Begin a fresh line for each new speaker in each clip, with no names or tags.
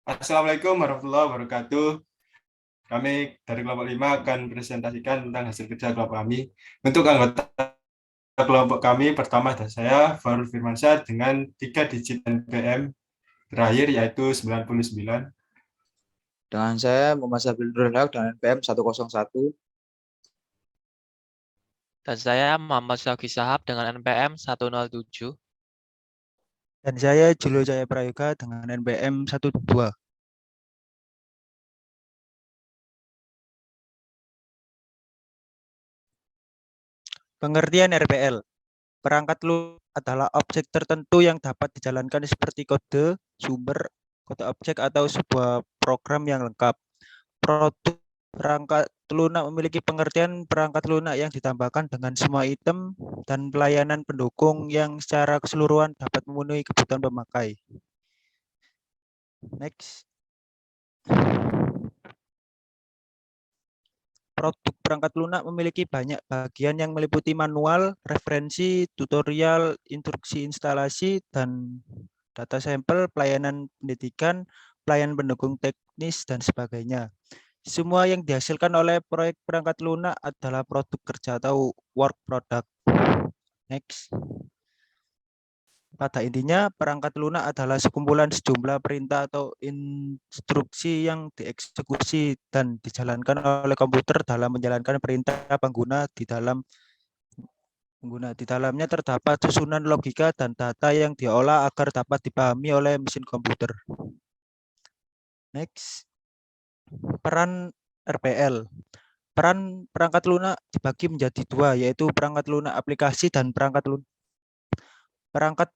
Assalamualaikum warahmatullahi wabarakatuh. Kami dari kelompok 5 akan presentasikan tentang hasil kerja kelompok kami. Untuk anggota kelompok kami, pertama ada saya, Farul Firmansyah, dengan 3 digit NPM terakhir yaitu 99.
Dengan saya Muhammad Sabil Nurul Haq dengan NPM 101.
Dan saya Muhammad Syawki Shahab dengan NPM 107.
Dan saya Julio Jaya Prayoga dengan NPM 12. Pengertian RPL. Perangkat lunak adalah objek tertentu yang dapat dijalankan seperti kode, sumber, kode objek, atau sebuah program yang lengkap. Produk perangkat lunak memiliki pengertian perangkat lunak yang ditambahkan dengan semua item dan pelayanan pendukung yang secara keseluruhan dapat memenuhi kebutuhan pemakai. Next. Produk perangkat lunak memiliki banyak bagian yang meliputi manual, referensi, tutorial, instruksi instalasi, dan data sampel, pelayanan pendidikan, pelayanan pendukung teknis, dan sebagainya. Semua yang dihasilkan oleh proyek perangkat lunak adalah produk kerja atau work product. Next. Pada intinya, perangkat lunak adalah sekumpulan sejumlah perintah atau instruksi yang dieksekusi dan dijalankan oleh komputer dalam menjalankan perintah pengguna di dalamnya terdapat susunan logika dan data yang diolah agar dapat dipahami oleh mesin komputer. Next. Peran RPL. Peran perangkat lunak dibagi menjadi dua, yaitu perangkat lunak aplikasi dan perangkat perangkat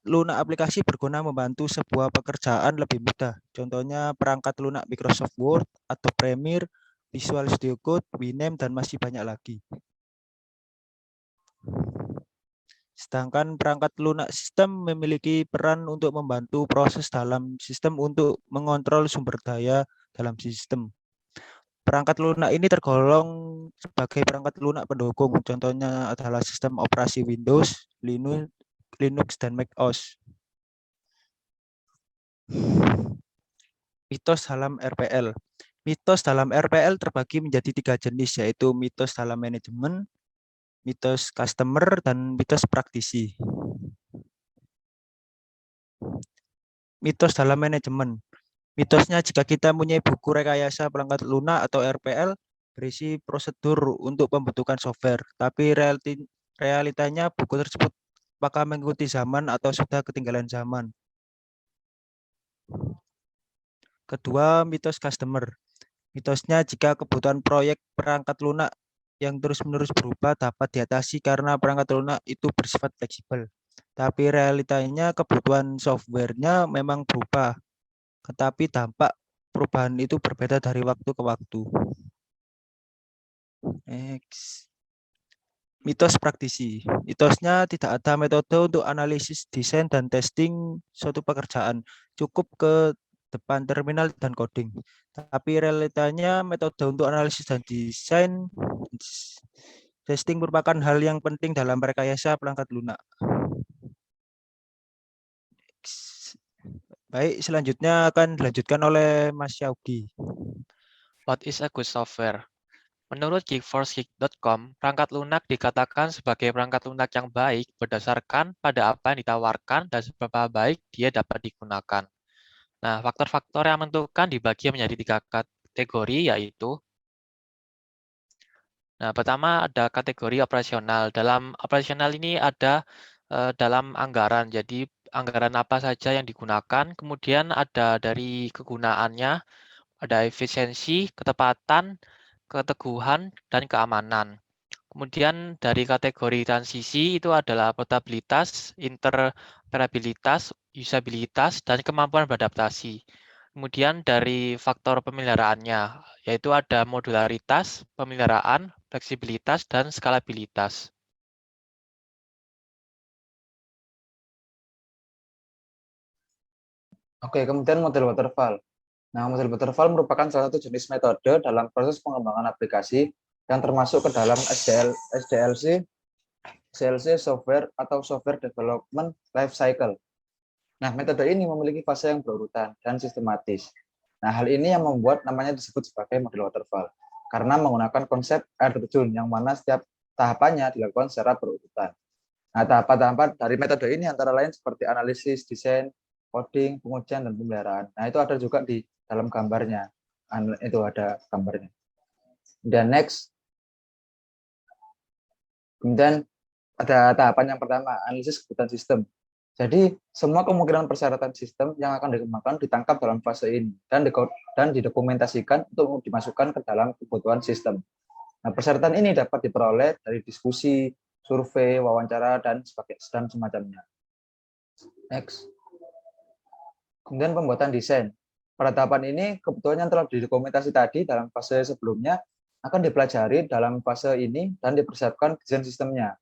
lunak aplikasi berguna membantu sebuah pekerjaan lebih mudah. Contohnya perangkat lunak Microsoft Word, Adobe Premiere, Visual Studio Code, Winamp, dan masih banyak lagi. Sedangkan perangkat lunak sistem memiliki peran untuk membantu proses dalam sistem untuk mengontrol sumber daya dalam sistem. Perangkat lunak ini tergolong sebagai perangkat lunak pendukung. Contohnya adalah sistem operasi Windows, Linux, dan macOS. Mitos dalam RPL. Mitos dalam RPL terbagi menjadi 3 jenis, yaitu mitos dalam manajemen, mitos customer, dan mitos praktisi. Mitos dalam manajemen. Mitosnya jika kita mempunyai buku rekayasa perangkat lunak atau RPL berisi prosedur untuk pembentukan software, tapi realitanya buku tersebut apakah mengikuti zaman atau sudah ketinggalan zaman. Kedua, mitos customer. Mitosnya jika kebutuhan proyek perangkat lunak yang terus-menerus berubah dapat diatasi karena perangkat lunak itu bersifat fleksibel. Tapi realitanya kebutuhan softwarenya memang berubah, tetapi dampak perubahan itu berbeda dari waktu ke waktu. Next. Mitos praktisi. Mitosnya tidak ada metode untuk analisis, desain, dan testing suatu pekerjaan. Cukup ke depan terminal dan coding. Tapi realitanya metode untuk analisis dan desain testing merupakan hal yang penting dalam rekayasa perangkat lunak. Baik, selanjutnya akan dilanjutkan oleh Mas Syawki.
What is a good software? Menurut geekforcegeek.com, perangkat lunak dikatakan sebagai perangkat lunak yang baik berdasarkan pada apa yang ditawarkan dan seberapa baik dia dapat digunakan. Nah, faktor-faktor yang menentukan dibagi menjadi 3 kategori, yaitu pertama ada kategori operasional. Dalam operasional ini ada dalam anggaran, jadi anggaran apa saja yang digunakan, kemudian ada dari kegunaannya, ada efisiensi, ketepatan, keteguhan, dan keamanan. Kemudian dari kategori transisi itu adalah portabilitas, interoperabilitas, usabilitas, dan kemampuan beradaptasi. Kemudian dari faktor pemeliharaannya, yaitu ada modularitas, pemeliharaan, fleksibilitas, dan skalabilitas.
Oke, kemudian model waterfall. Nah, model waterfall merupakan salah satu jenis metode dalam proses pengembangan aplikasi yang termasuk ke dalam SDLC Software atau Software Development Life Cycle. Nah, metode ini memiliki fase yang berurutan dan sistematis. Nah, hal ini yang membuat namanya disebut sebagai model waterfall, karena menggunakan konsep air terjun yang mana setiap tahapannya dilakukan secara berurutan. Nah, tahapan-tahapan dari metode ini antara lain seperti analisis, desain, coding, pengujian, dan pemeliharaan. Nah, itu ada juga di dalam gambarnya. Itu ada gambarnya. Dan next. Kemudian ada tahapan yang pertama, analisis kebutuhan sistem. Jadi, semua kemungkinan persyaratan sistem yang akan dikembangkan ditangkap dalam fase ini dan didokumentasikan untuk dimasukkan ke dalam kebutuhan sistem. Nah, persyaratan ini dapat diperoleh dari diskusi, survei, wawancara, dan semacamnya. Next. Kemudian pembuatan desain. Pada tahapan ini, kebutuhan yang telah didokumentasi tadi dalam fase sebelumnya akan dipelajari dalam fase ini dan dipersiapkan desain sistemnya.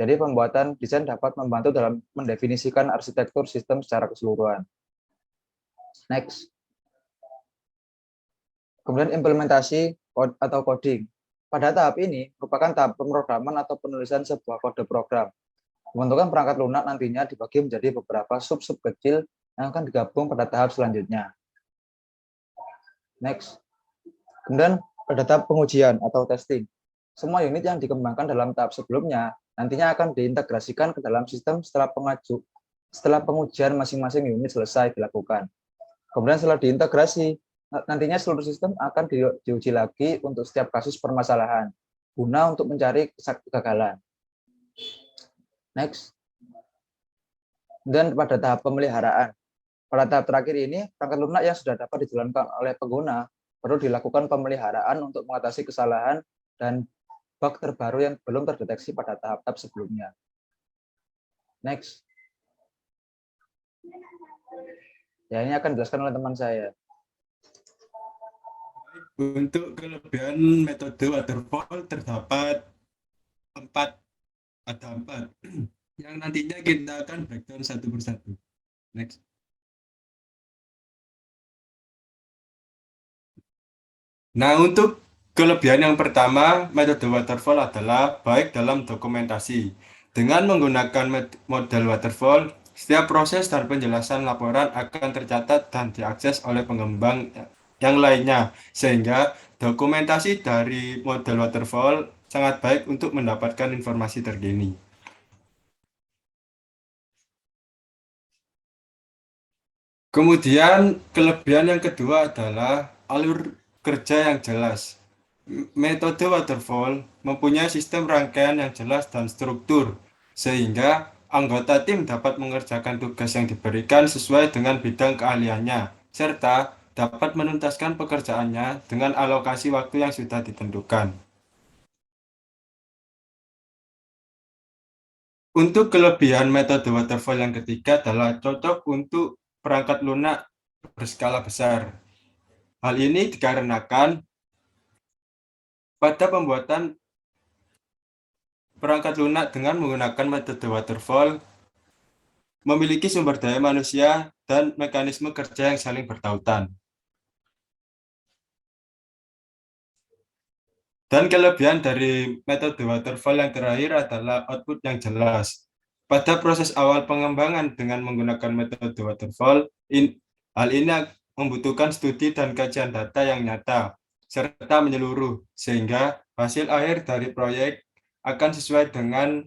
Jadi pembuatan desain dapat membantu dalam mendefinisikan arsitektur sistem secara keseluruhan. Next. Kemudian implementasi atau coding. Pada tahap ini merupakan tahap pemrograman atau penulisan sebuah kode program. Pembentukan perangkat lunak nantinya dibagi menjadi beberapa sub-sub kecil yang akan digabung pada tahap selanjutnya. Next. Kemudian pada tahap pengujian atau testing. Semua unit yang dikembangkan dalam tahap sebelumnya nantinya akan diintegrasikan ke dalam sistem setelah pengujian masing-masing unit selesai dilakukan. Kemudian setelah diintegrasi, nantinya seluruh sistem akan diuji lagi untuk setiap kasus permasalahan, guna untuk mencari kegagalan. Next. Dan pada tahap pemeliharaan. Pada tahap terakhir ini, perangkat lunak yang sudah dapat dijalankan oleh pengguna perlu dilakukan pemeliharaan untuk mengatasi kesalahan dan bug terbaru yang belum terdeteksi pada tahap-tahap sebelumnya. Next. Ya, ini akan dijelaskan oleh teman saya.
Untuk kelebihan metode waterfall terdapat 4, ada 4 yang nantinya kita akan breakdown satu persatu. Next. Nah, untuk kelebihan yang pertama, metode waterfall adalah baik dalam dokumentasi. Dengan menggunakan model waterfall, setiap proses dan penjelasan laporan akan tercatat dan diakses oleh pengembang yang lainnya, sehingga dokumentasi dari model waterfall sangat baik untuk mendapatkan informasi terkini. Kemudian, kelebihan yang kedua adalah alur kerja yang jelas. Metode waterfall mempunyai sistem rangkaian yang jelas dan struktur, sehingga anggota tim dapat mengerjakan tugas yang diberikan sesuai dengan bidang keahliannya, serta dapat menuntaskan pekerjaannya dengan alokasi waktu yang sudah ditentukan. Untuk kelebihan metode waterfall yang ketiga adalah cocok untuk perangkat lunak berskala besar. Hal ini dikarenakan pada pembuatan perangkat lunak dengan menggunakan metode waterfall memiliki sumber daya manusia dan mekanisme kerja yang saling bertautan. Dan kelebihan dari metode waterfall yang terakhir adalah output yang jelas. Pada proses awal pengembangan dengan menggunakan metode waterfall, hal ini membutuhkan studi dan kajian data yang nyata, serta menyeluruh, sehingga hasil akhir dari proyek akan sesuai dengan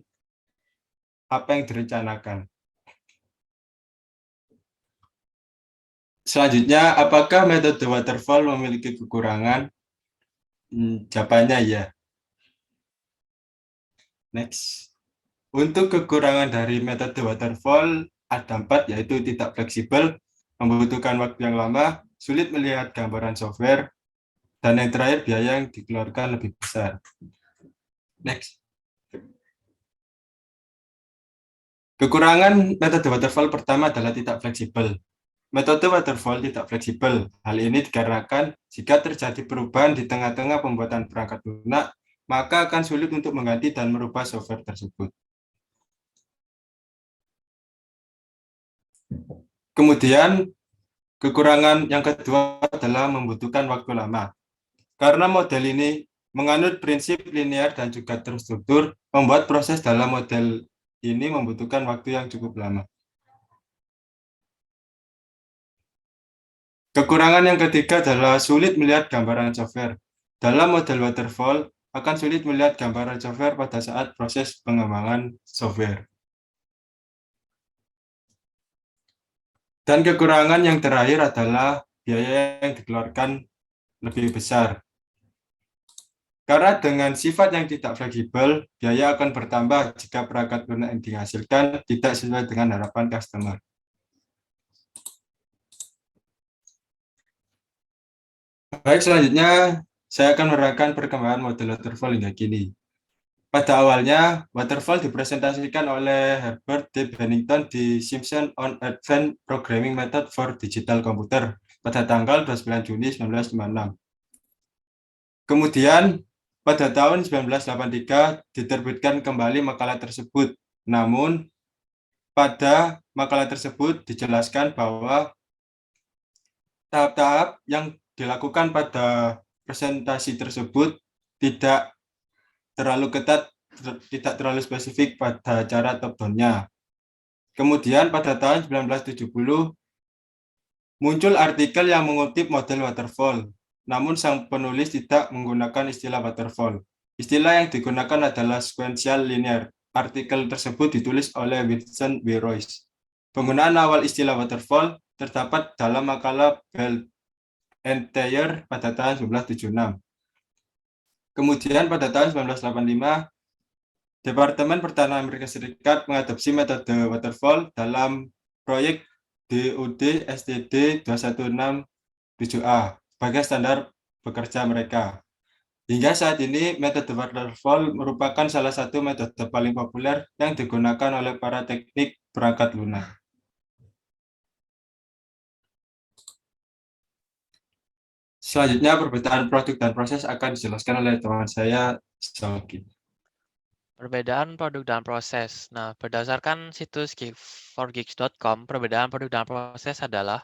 apa yang direncanakan. Selanjutnya, apakah metode waterfall memiliki kekurangan? Jawabannya ya. Next. Untuk kekurangan dari metode waterfall ada 4, yaitu tidak fleksibel, membutuhkan waktu yang lama, sulit melihat gambaran software, dan yang terakhir biaya yang dikeluarkan lebih besar. Next. Kekurangan metode waterfall pertama adalah tidak fleksibel. Metode waterfall tidak fleksibel. Hal ini dikarenakan jika terjadi perubahan di tengah-tengah pembuatan perangkat lunak, maka akan sulit untuk mengganti dan merubah software tersebut. Kemudian, kekurangan yang kedua adalah membutuhkan waktu lama. Karena model ini menganut prinsip linear dan juga terstruktur, membuat proses dalam model ini membutuhkan waktu yang cukup lama. Kekurangan yang ketiga adalah sulit melihat gambaran software. Dalam model waterfall, akan sulit melihat gambaran software pada saat proses pengembangan software. Dan kekurangan yang terakhir adalah biaya yang dikeluarkan lebih besar. Karena dengan sifat yang tidak fleksibel, biaya akan bertambah jika perangkat lunak yang dihasilkan tidak sesuai dengan harapan customer. Baik, selanjutnya saya akan menerangkan perkembangan model waterfall hingga kini. Pada awalnya, waterfall dipresentasikan oleh Herbert D. Bennington di Simpson on Advanced Programming Method for Digital Computer pada tanggal 29 Juni 1956. Kemudian, pada tahun 1983 diterbitkan kembali makalah tersebut. Namun, pada makalah tersebut dijelaskan bahwa tahap-tahap yang dilakukan pada presentasi tersebut tidak terlalu ketat, tidak terlalu spesifik pada cara top-down-nya. Kemudian pada tahun 1970 muncul artikel yang mengutip model waterfall, namun sang penulis tidak menggunakan istilah waterfall. Istilah yang digunakan adalah sequential linear. Artikel tersebut ditulis oleh Winston W. Royce. Penggunaan awal istilah waterfall terdapat dalam makalah Bell and Thayer pada tahun 1976. Kemudian pada tahun 1985, Departemen Pertahanan Amerika Serikat mengadopsi metode waterfall dalam proyek DoD STD 216-7A sebagai standar bekerja mereka. Hingga saat ini, metode waterfall merupakan salah satu metode paling populer yang digunakan oleh para teknik perangkat lunak. Selanjutnya, perbedaan produk dan proses akan dijelaskan oleh teman saya, Zoki.
Perbedaan produk dan proses. Nah, berdasarkan situs geek4geeks.com, perbedaan produk dan proses adalah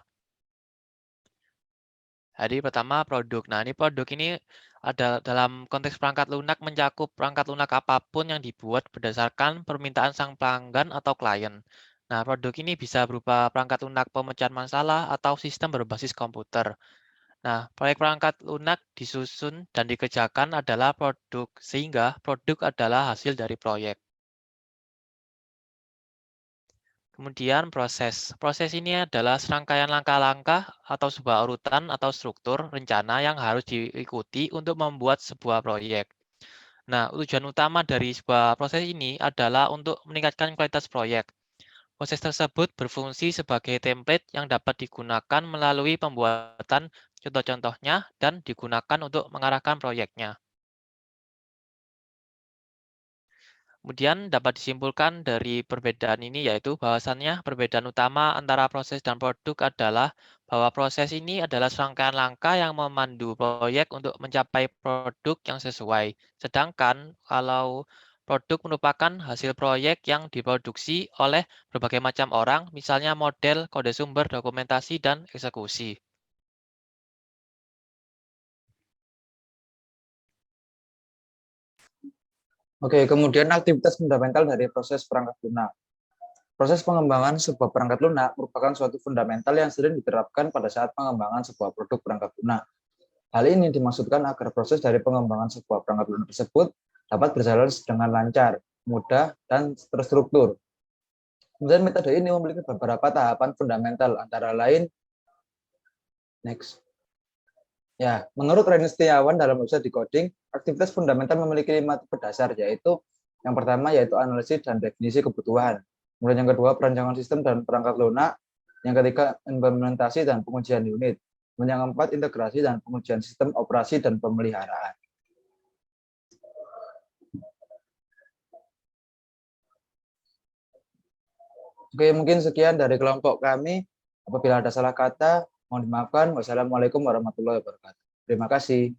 jadi pertama produk. Nah, ini produk ini ada dalam konteks perangkat lunak mencakup perangkat lunak apapun yang dibuat berdasarkan permintaan sang pelanggan atau klien. Nah, produk ini bisa berupa perangkat lunak pemecahan masalah atau sistem berbasis komputer. Nah, proyek perangkat lunak disusun dan dikerjakan adalah produk, sehingga produk adalah hasil dari proyek. Kemudian proses. Proses ini adalah serangkaian langkah-langkah atau sebuah urutan atau struktur rencana yang harus diikuti untuk membuat sebuah proyek. Nah, tujuan utama dari sebuah proses ini adalah untuk meningkatkan kualitas proyek. Proses tersebut berfungsi sebagai template yang dapat digunakan melalui pembuatan contoh-contohnya dan digunakan untuk mengarahkan proyeknya. Kemudian dapat disimpulkan dari perbedaan ini yaitu bahwasannya perbedaan utama antara proses dan produk adalah bahwa proses ini adalah serangkaian langkah yang memandu proyek untuk mencapai produk yang sesuai. Sedangkan kalau produk merupakan hasil proyek yang diproduksi oleh berbagai macam orang, misalnya model, kode sumber, dokumentasi, dan eksekusi.
Oke, kemudian aktivitas fundamental dari proses perangkat lunak. Proses pengembangan sebuah perangkat lunak merupakan suatu fundamental yang sering diterapkan pada saat pengembangan sebuah produk perangkat lunak. Hal ini dimaksudkan agar proses dari pengembangan sebuah perangkat lunak tersebut dapat berjalan dengan lancar, mudah, dan terstruktur. Kemudian metode ini memiliki beberapa tahapan fundamental, antara lain, next. Ya, menurut Reni Setiawan dalam website Decoding, aktivitas fundamental memiliki 5 tipe dasar, yaitu yang pertama yaitu analisis dan definisi kebutuhan. Kemudian yang kedua perancangan sistem dan perangkat lunak. Yang ketiga implementasi dan pengujian unit. Kemudian yang keempat integrasi dan pengujian sistem operasi dan pemeliharaan. Oke, mungkin sekian dari kelompok kami. Apabila ada salah kata, mohon dimaafkan. Wassalamualaikum warahmatullahi wabarakatuh. Terima kasih.